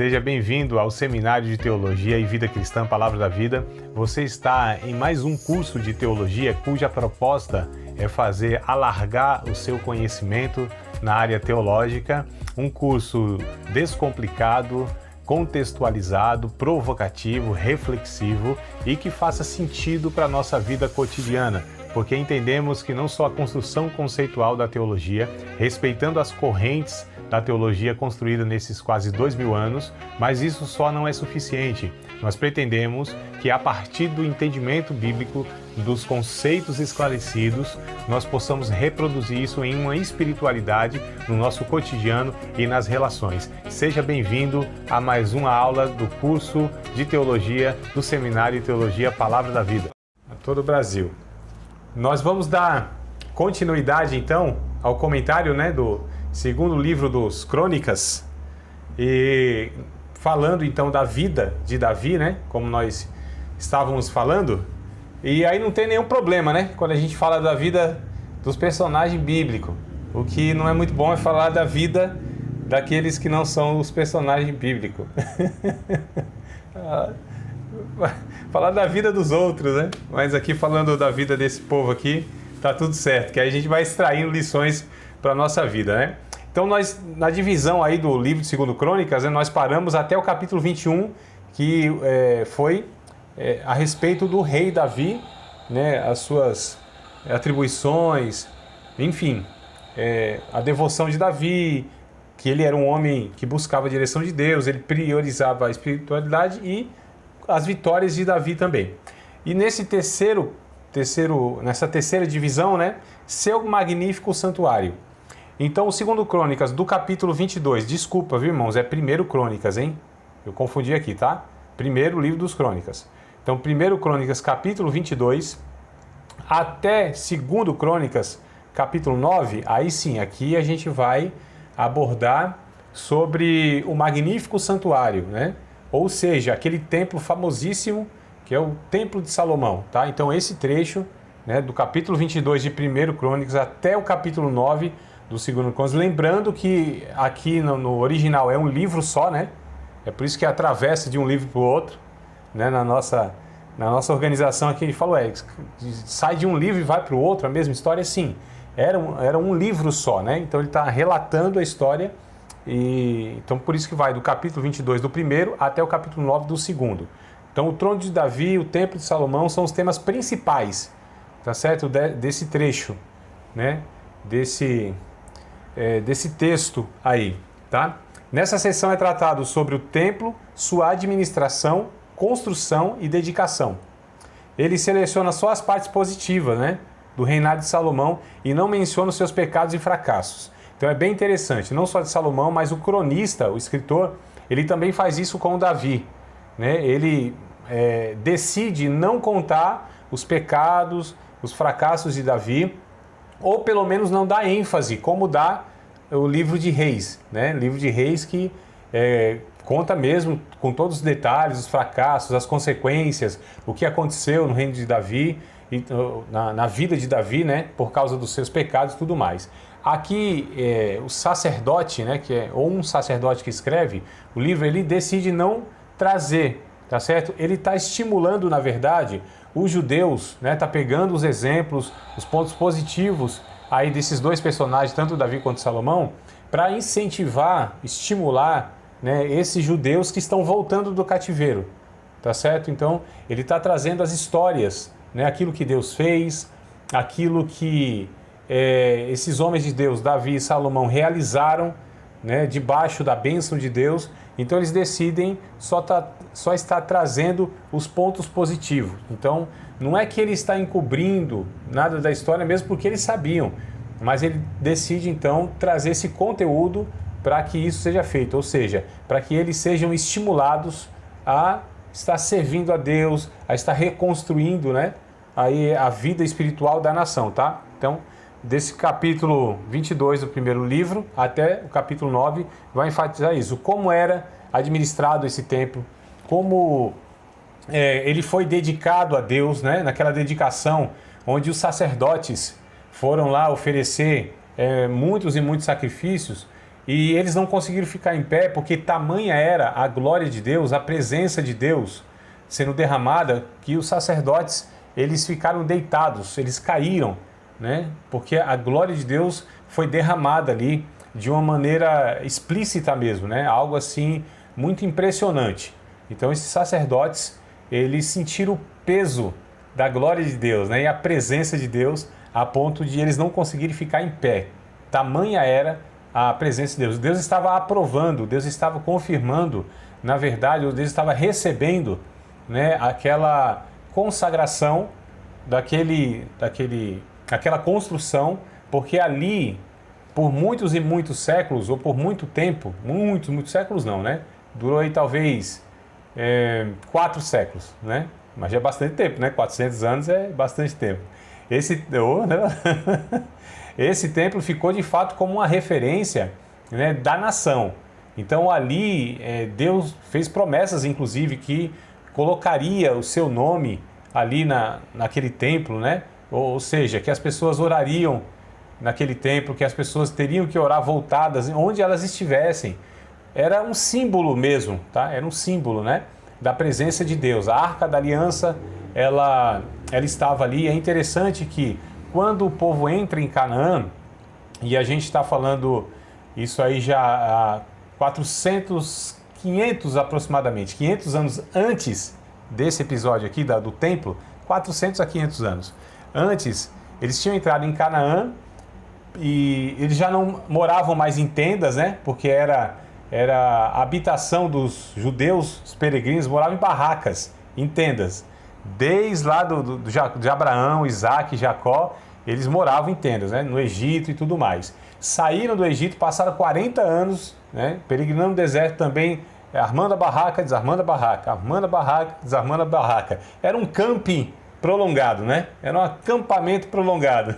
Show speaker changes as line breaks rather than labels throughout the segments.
Seja bem-vindo ao Seminário de Teologia e Vida Cristã Palavra da Vida. Você está em mais um curso de teologia cuja proposta é fazer alargar o seu conhecimento na área teológica, um curso descomplicado, contextualizado, provocativo, reflexivo e que faça sentido para a nossa vida cotidiana, porque entendemos que não só a construção conceitual da teologia, respeitando as correntes da teologia construída nesses quase 2000 anos, mas isso só não é suficiente. Nós pretendemos que a partir do entendimento bíblico, dos conceitos esclarecidos, nós possamos reproduzir isso em uma espiritualidade no nosso cotidiano e nas relações. Seja bem-vindo a mais uma aula do curso de teologia do Seminário de Teologia Palavra da Vida. A todo o Brasil. Nós vamos dar continuidade então ao comentário, do segundo livro dos Crônicas, e falando então da vida de Davi, como nós estávamos falando. E aí não tem nenhum problema, quando a gente fala da vida dos personagens bíblicos. O que não é muito bom é falar da vida daqueles que não são os personagens bíblicos. Falar da vida dos outros, Mas aqui falando da vida desse povo aqui, tá tudo certo, que aí a gente vai extraindo lições para a nossa vida, Então nós, na divisão aí do livro de 2 Crônicas, nós paramos até o capítulo 21, que foi a respeito do rei Davi, as suas atribuições, enfim, a devoção de Davi, que ele era um homem que buscava a direção de Deus, ele priorizava a espiritualidade e as vitórias de Davi também. E nessa terceira divisão, seu magnífico santuário. Então, o 2 Crônicas, do capítulo 22, desculpa, viu, irmãos? É 1 Crônicas, Eu confundi aqui, tá? Primeiro livro dos Crônicas. Então, 1 Crônicas, capítulo 22, até 2 Crônicas, capítulo 9, aí sim, aqui a gente vai abordar sobre o magnífico santuário, Ou seja, aquele templo famosíssimo, que é o Templo de Salomão, tá? Então, esse trecho, do capítulo 22 de 1 Crônicas até o capítulo 9 do 2 Crônicas, lembrando que aqui no original é um livro só, É por isso que atravessa de um livro para o outro, Na nossa organização aqui a gente falou, sai de um livro e vai para o outro, a mesma história, sim. Era um livro só, Então ele está relatando a história, e então por isso que vai do capítulo 22 do primeiro até o capítulo 9 do segundo. Então o trono de Davi, o templo de Salomão são os temas principais, tá certo? Desse trecho, Desse texto aí, tá? Nessa sessão é tratado sobre o templo, sua administração, construção e dedicação. Ele seleciona só as partes positivas, do reinado de Salomão e não menciona os seus pecados e fracassos. Então é bem interessante, não só de Salomão, mas o cronista, o escritor, ele também faz isso com Davi, Ele decide não contar os pecados, os fracassos de Davi, ou pelo menos não dá ênfase, como dá o livro de Reis, Livro de Reis que conta mesmo com todos os detalhes, os fracassos, as consequências, o que aconteceu no reino de Davi, e na vida de Davi, por causa dos seus pecados e tudo mais. Aqui, o sacerdote, ou um sacerdote que escreve o livro, ele decide não trazer, tá certo? Ele está estimulando, na verdade, os judeus, tá pegando os exemplos, os pontos positivos aí desses dois personagens, tanto Davi quanto Salomão, para incentivar, estimular, esses judeus que estão voltando do cativeiro, tá certo? Então, ele está trazendo as histórias, aquilo que Deus fez, aquilo que esses homens de Deus, Davi e Salomão, realizaram, debaixo da bênção de Deus. Então eles decidem só estar trazendo os pontos positivos. Então não é que ele está encobrindo nada da história, mesmo porque eles sabiam, mas ele decide então trazer esse conteúdo para que isso seja feito, ou seja, para que eles sejam estimulados a estar servindo a Deus, a estar reconstruindo, aí a vida espiritual da nação, tá? Então, desse capítulo 22 do primeiro livro até o capítulo 9 vai enfatizar isso, como era administrado esse templo, como ele foi dedicado a Deus, naquela dedicação onde os sacerdotes foram lá oferecer muitos e muitos sacrifícios. e eles não conseguiram ficar em pé porque tamanha era a glória de Deus, a presença de Deus sendo derramada, que os sacerdotes, eles ficaram deitados, eles caíram, né? Porque a glória de Deus foi derramada ali de uma maneira explícita mesmo, né? Algo assim muito impressionante. Então esses sacerdotes, eles sentiram o peso da glória de Deus, né? E a presença de Deus, a ponto de eles não conseguirem ficar em pé. Tamanha era a presença de Deus. Deus estava aprovando, Deus estava confirmando, na verdade, Deus estava recebendo, né, aquela consagração aquela construção, porque ali, por muitos e muitos séculos, ou por muito tempo, muitos séculos não, né? Durou aí talvez 4 séculos, né? Mas já é bastante tempo, né? 400 anos é bastante tempo. Esse templo ficou de fato como uma referência, né, da nação. Então ali Deus fez promessas, inclusive, que colocaria o seu nome ali naquele templo, né? Ou seja, que as pessoas orariam naquele templo, que as pessoas teriam que orar voltadas onde elas estivessem. Era um símbolo mesmo, tá? Era um símbolo, né, da presença de Deus. A Arca da Aliança, ela estava ali. É interessante que quando o povo entra em Canaã, e a gente está falando isso aí já há 500 aproximadamente, 500 anos antes desse episódio aqui do templo, 400 a 500 anos antes, eles tinham entrado em Canaã e eles já não moravam mais em tendas, né? Porque era a habitação dos judeus, os peregrinos, moravam em barracas, em tendas. Desde lá de Abraão, Isaac, Jacó, eles moravam em tendas, né? No Egito e tudo mais. Saíram do Egito, passaram 40 anos, né, peregrinando no deserto também, armando a barraca, desarmando a barraca, armando a barraca, desarmando a barraca. Era um camping prolongado, né? Era um acampamento prolongado.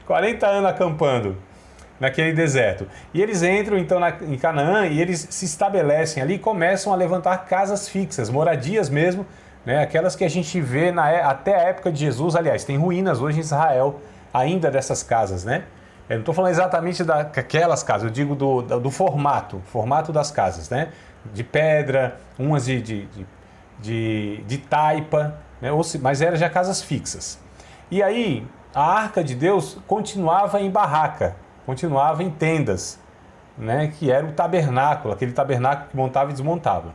40 anos acampando naquele deserto. E eles entram então em Canaã e eles se estabelecem ali e começam a levantar casas fixas, moradias mesmo, né? Aquelas que a gente vê até a época de Jesus. Aliás, tem ruínas hoje em Israel ainda dessas casas, né? Eu não estou falando exatamente daquelas casas, eu digo do formato das casas, né? De pedra, umas de taipa, né? Mas eram já casas fixas. E aí, a Arca de Deus continuava em barraca, continuava em tendas, né? Que era o tabernáculo, aquele tabernáculo que montava e desmontava.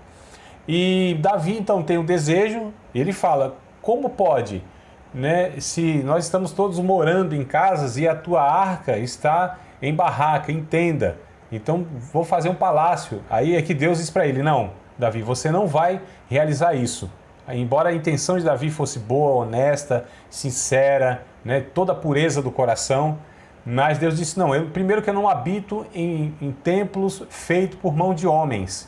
E Davi, então, tem um desejo, e ele fala, como pode, né, se nós estamos todos morando em casas e a tua arca está em barraca, em tenda, então vou fazer um palácio. Aí é que Deus diz para ele, não, Davi, você não vai realizar isso. Embora a intenção de Davi fosse boa, honesta, sincera, né, toda a pureza do coração, mas Deus disse, não, primeiro que eu não habito em templos feitos por mão de homens.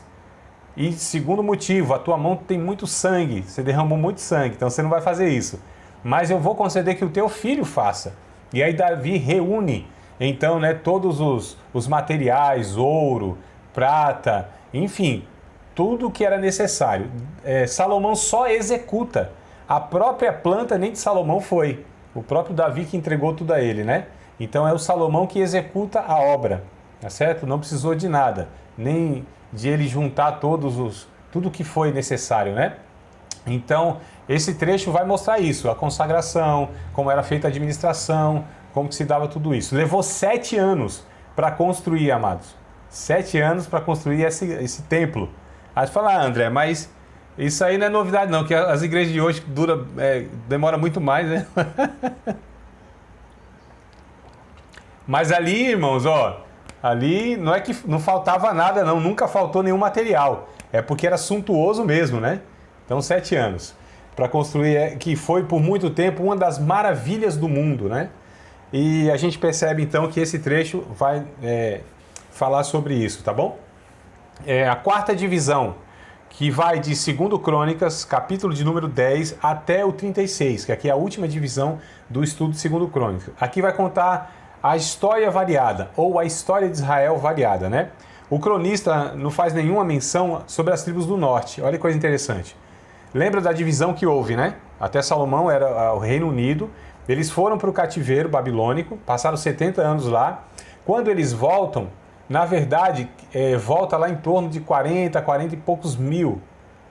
E segundo motivo, a tua mão tem muito sangue, você derramou muito sangue, então você não vai fazer isso. Mas eu vou conceder que o teu filho faça. E aí Davi reúne, então, né, todos os materiais, ouro, prata, enfim, tudo o que era necessário. Salomão só executa. A própria planta nem de Salomão foi. O próprio Davi que entregou tudo a ele, né? Então é o Salomão que executa a obra, tá certo? Não precisou de nada, nem de ele juntar tudo que foi necessário, né? Então, esse trecho vai mostrar isso, a consagração, como era feita a administração, como que se dava tudo isso. Levou 7 anos para construir, amados. 7 anos para construir esse templo. Aí você fala, André, mas isso aí não é novidade não, que as igrejas de hoje demora muito mais, né? Mas ali, irmãos, ali não é que não faltava nada não, nunca faltou nenhum material. É porque era suntuoso mesmo, né? Então 7 anos para construir, que foi por muito tempo uma das maravilhas do mundo, né? E a gente percebe então que esse trecho vai falar sobre isso, tá bom? A quarta divisão, que vai de 2 Crônicas, capítulo de número 10 até o 36, que aqui é a última divisão do estudo de 2 Crônicas. Aqui vai contar a história variada, ou a história de Israel variada, né? O cronista não faz nenhuma menção sobre as tribos do norte. Olha que coisa interessante. Lembra da divisão que houve, né? Até Salomão era o Reino Unido. Eles foram para o cativeiro babilônico, passaram 70 anos lá. Quando eles voltam, na verdade, volta lá em torno de 40 e poucos mil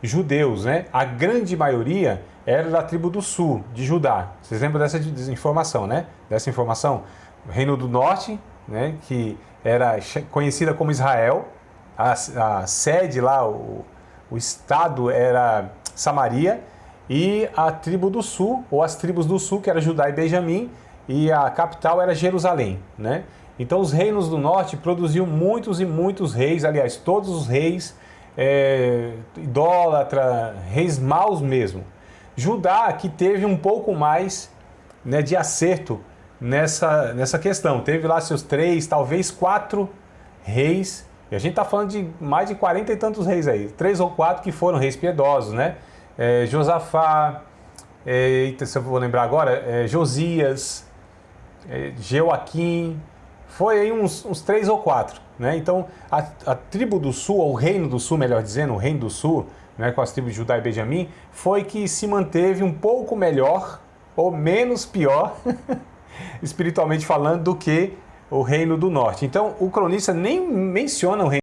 judeus, né? A grande maioria era da tribo do sul, de Judá. Vocês lembram dessa informação, né? Dessa informação? O Reino do Norte, né? Que era conhecida como Israel, a sede lá, o estado era Samaria, e a tribo do sul, ou as tribos do sul, que era Judá e Benjamim, e a capital era Jerusalém, né? Então os reinos do norte produziam muitos e muitos reis, aliás, todos os reis idólatra, reis maus mesmo. Judá que teve um pouco mais, né, de acerto nessa questão. Teve lá seus 3, talvez 4 reis, e a gente está falando de mais de 40 e tantos reis aí, 3 ou 4 que foram reis piedosos, né? Josafá, se eu vou lembrar agora, Josias, Jeoaquim, foi aí uns 3 ou 4, né? Então a tribo do sul, ou o reino do sul, melhor dizendo, o reino do sul, né, com as tribos de Judá e Benjamim, foi que se manteve um pouco melhor, ou menos pior, espiritualmente falando, do que o reino do norte. Então o cronista nem menciona o reino